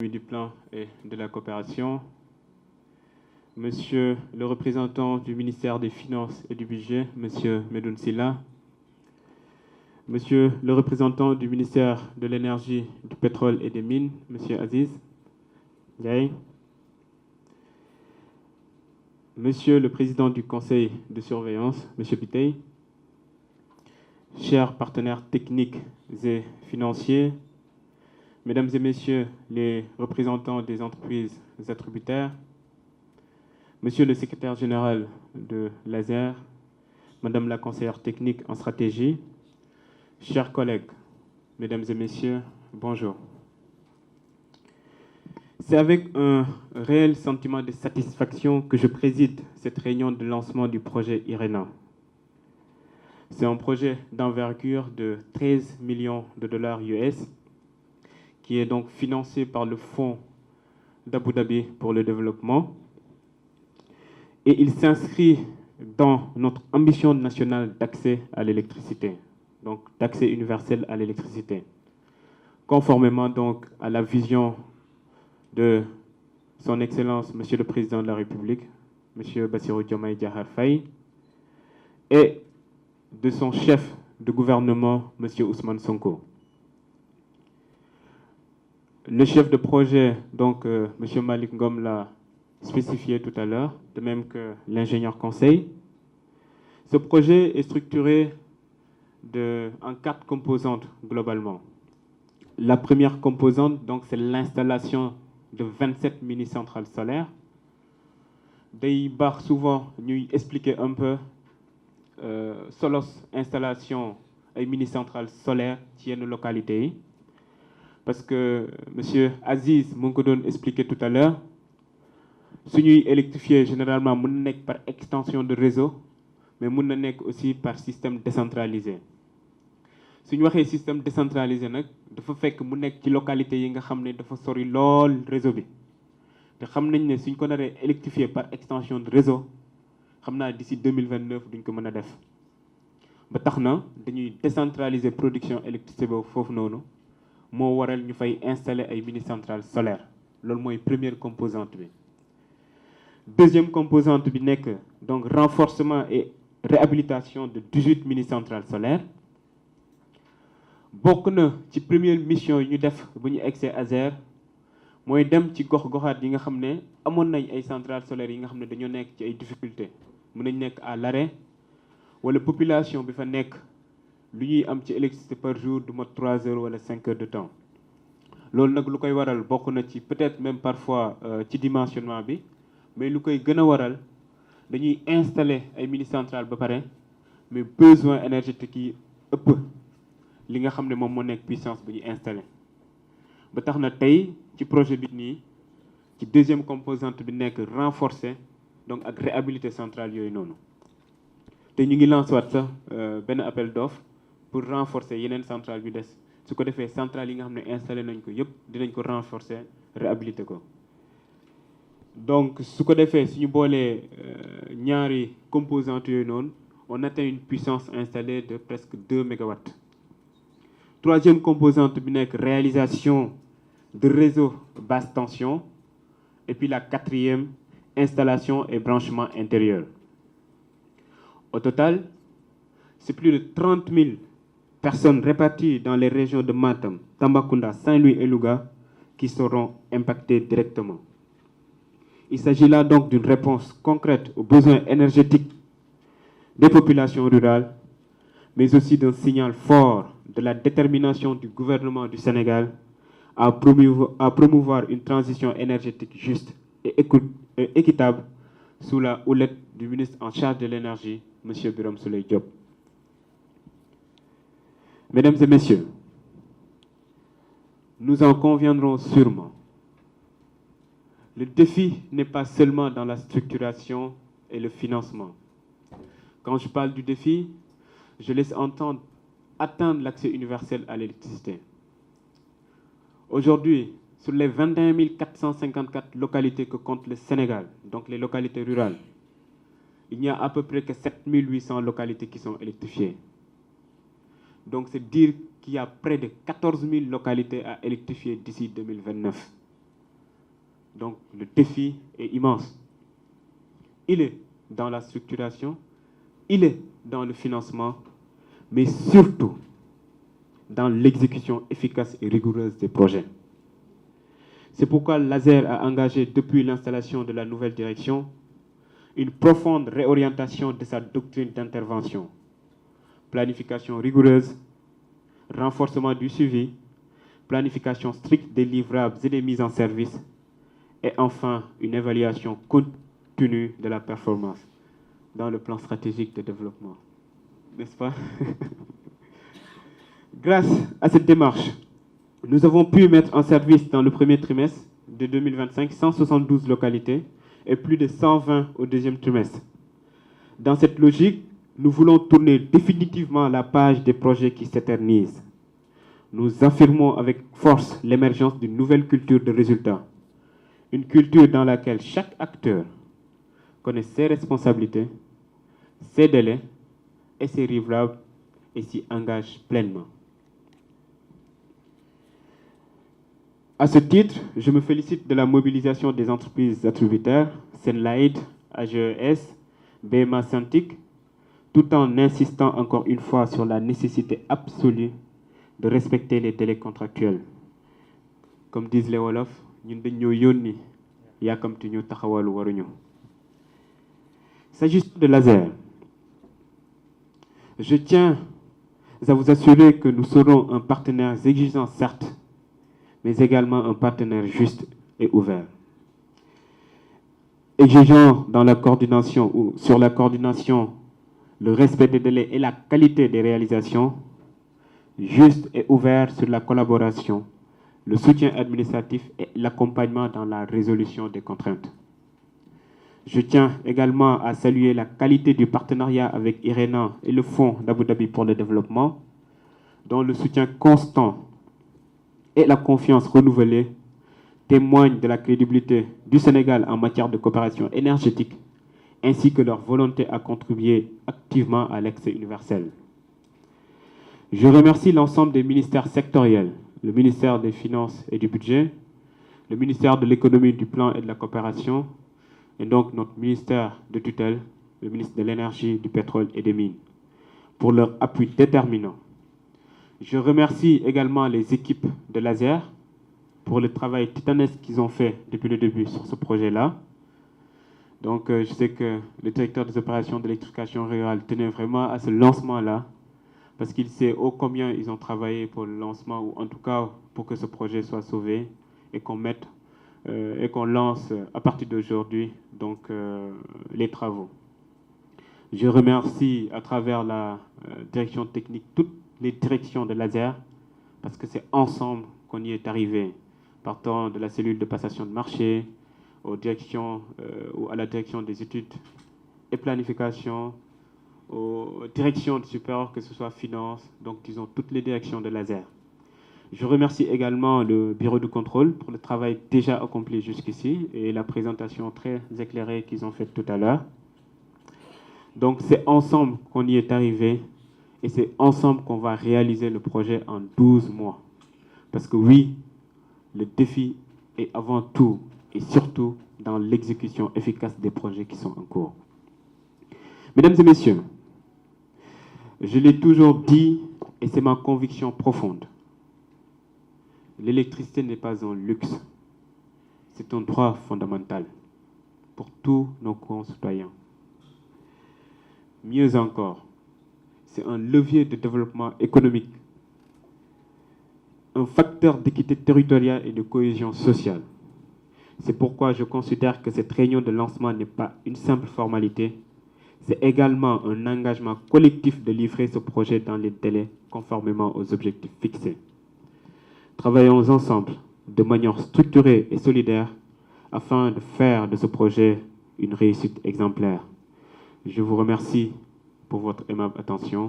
Du plan et de la coopération, Monsieur le représentant du ministère des Finances et du Budget, Monsieur Medoun Silla, Monsieur le représentant du ministère de l'Énergie, du Pétrole et des Mines, Monsieur Aziz Ndiaye, Monsieur le président du Conseil de surveillance, Monsieur Pitey, chers partenaires techniques et financiers, Mesdames et Messieurs les représentants des entreprises attributaires, Monsieur le secrétaire général de l'ASER, Madame la conseillère technique en stratégie, chers collègues, Mesdames et Messieurs, bonjour. C'est avec un réel sentiment de satisfaction que je préside cette réunion de lancement du projet IRENA. C'est un projet d'envergure de 13 millions de dollars US qui est donc financé par le Fonds d'Abu Dhabi pour le développement. Et il s'inscrit dans notre ambition nationale d'accès à l'électricité, donc d'accès universel à l'électricité, conformément donc à la vision de son Excellence, Monsieur le Président de la République, Monsieur Bassirou Diomaye Diakhar Faye, et de son chef de gouvernement, Monsieur Ousmane Sonko. Le chef de projet, donc Monsieur Malik Ngom, l'a spécifié tout à l'heure, de même que l'ingénieur conseil. Ce projet est structuré en 4 composantes globalement. La première composante, donc, c'est l'installation de 27 mini-centrales solaires. Day baax souvent ñuy expliquer un peu solos installation ay mini-centrales solaires ci yenn localités yi. Parce que Monsieur Aziz mu ngi ko doon expliquer tout à l'heure, su ñuy électrifier généralement mën na nekk par extension de réseau, mais mën na nekk aussi par système décentralisé. su ñu waxee système décentralisé nag dafa fekk mu nekk ci localité yi nga xam ne dafa sori lool réseau bi te xam nañ ne suñ ko naree électrifier par extension de réseau xam naa d'ici 2029 duñ ko mën a def ba tax na dañuy décentraliser production électricité boobu foofu noonu moo waral ñu fay installer ay mini centrales solaires loolu mooy première composante bi. Deuxième composante bi nekk donc renforcement et réhabilitation de 18 mini centrales solaires. Bokk na ci première mission yi ñu def bu ñu egsee ASER mooy dem ci gox-goxaat yi nga xam ne amoon nañ ay centrales solaires yi nga xam ne dañoo nekk ci ay difficultés mën nañ nekk à l'arrêt wala population bi fa nekk lu ñuy am ci électricité par jour du mot 3 heures wala 5 heures de temps. loolu nag lu koy waral bokk na ci peut-être même parfois ci dimensionnement bi mais lu koy gën a waral dañuy installer ay mini centrales ba pare mais besoin énergétique yi ëpp li nga xam ne moom moo nekk puissance bu ñu installé ba tax na tey ci projet bi nii ci deuxième composante bi nekk renforcer donc ak réhabiliter centrale yooyu noonu te ñu ngi lancé waat sax benn appel d'offre pour renforcer yeneen centrale bi des su ko defee centrale yi nga xam ne installé nañ ko yëpp dinañ ko renforcer réhabiliter ko. Donc su ko defee suñu boolee ñaari composantes yooyu noonu on atteint une puissance installée de presque 2 mégawatts. Troisième composante bi nekk réalisation de réseaux basse tension et puis la quatrième installation et branchement intérieur. Au total, c'est plus de 30 000 personnes réparties dans les régions de Matam, Tambacounda, Saint-Louis et Louga qui seront impactées directement. Il s'agit là donc d'une réponse concrète aux besoins énergétiques des populations rurales, mais aussi d'un signal fort de la détermination du gouvernement du Sénégal à promouvoir une transition énergétique juste et équitable sous la houlette du ministre en charge de l'énergie, M. Birame Souleye Diop. Mesdames et messieurs, nous en conviendrons sûrement. Le défi n'est pas seulement dans la structuration et le financement. Quand je parle du défi, je laisse entendre atteindre l'accès universel à l'électricité. Aujourd'hui, sur les 21 454 localités que compte le Sénégal, donc les localités rurales, il n'y a à peu près que 7 800 localités qui sont électrifiées. Donc c'est dire qu'il y a près de 14 000 localités à électrifier d'ici 2029. Donc le défi est immense. Il est dans la structuration, il est dans le financement, mais surtout dans l'exécution efficace et rigoureuse des projets. C'est pourquoi l'ASER a engagé depuis l'installation de la nouvelle direction une profonde réorientation de sa doctrine d'intervention. Planification rigoureuse, renforcement du suivi, planification stricte des livrables et des mises en service, et enfin une évaluation continue de la performance dans le plan stratégique de développement. N'est-ce pas? Grâce à cette démarche, nous avons pu mettre en service dans le premier trimestre de 2025 172 localités et plus de 120 au deuxième trimestre. Dans cette logique, nous voulons tourner définitivement la page des projets qui s'éternisent. Nous affirmons avec force l'émergence d'une nouvelle culture de résultats. Une culture dans laquelle chaque acteur connaît ses responsabilités, ses délais et ses livrables et s'y engage pleinement. À ce titre, je me félicite de la mobilisation des entreprises attributaires, Senlaid, AGES, BMA Santic, tout en insistant encore une fois sur la nécessité absolue de respecter les délais contractuels. Comme disent les Wolofs, ñun dañ ñoo yónni yaakamti ñu taxawalu waruñu. S'agissant de l'ASER, je tiens à vous assurer que nous serons un partenaire exigeant, certes, mais également un partenaire juste et ouvert. Exigeant dans la coordination ou sur la coordination, le respect des délais et la qualité des réalisations, juste et ouvert sur la collaboration, le soutien administratif et l'accompagnement dans la résolution des contraintes. Je tiens également à saluer la qualité du partenariat avec IRENA et le Fonds d'Abu Dhabi pour le développement, dont le soutien constant et la confiance renouvelée témoignent de la crédibilité du Sénégal en matière de coopération énergétique, ainsi que leur volonté à contribuer activement à l'accès universel. Je remercie l'ensemble des ministères sectoriels, le ministère des Finances et du Budget, le ministère de l'Économie, du Plan et de la Coopération, et donc notre ministère de tutelle, le ministre de l'Énergie, du Pétrole et des Mines, pour leur appui déterminant. Je remercie également les équipes de l'ASER pour le travail titanesque qu'ils ont fait depuis le début sur ce projet-là. Donc, je sais que le directeur des opérations d'électrification rurale tenait vraiment à ce lancement-là, parce qu'il sait ô combien ils ont travaillé pour le lancement, ou en tout cas pour que ce projet soit sauvé et qu'on mette et qu'on lance à partir d'aujourd'hui donc les travaux. Je remercie à travers la direction technique toutes les directions de l'ASER, parce que c'est ensemble qu'on y est arrivé, partant de la cellule de passation de marché, aux directions, ou à la direction des études et planification, aux directions de supérieur, que ce soit finance, donc disons toutes les directions de l'ASER. Je remercie également le bureau de contrôle pour le travail déjà accompli jusqu'ici et la présentation très éclairée qu'ils ont faite tout à l'heure. Donc c'est ensemble qu'on y est arrivé et c'est ensemble qu'on va réaliser le projet en 12 mois. Parce que oui, le défi est avant tout et surtout dans l'exécution efficace des projets qui sont en cours. Mesdames et messieurs, je l'ai toujours dit et c'est ma conviction profonde. L'électricité n'est pas un luxe, c'est un droit fondamental pour tous nos concitoyens. Mieux encore, c'est un levier de développement économique, un facteur d'équité territoriale et de cohésion sociale. C'est pourquoi je considère que cette réunion de lancement n'est pas une simple formalité, c'est également un engagement collectif de livrer ce projet dans les délais conformément aux objectifs fixés. Travaillons ensemble de manière structurée et solidaire afin de faire de ce projet une réussite exemplaire. Je vous remercie pour votre aimable attention.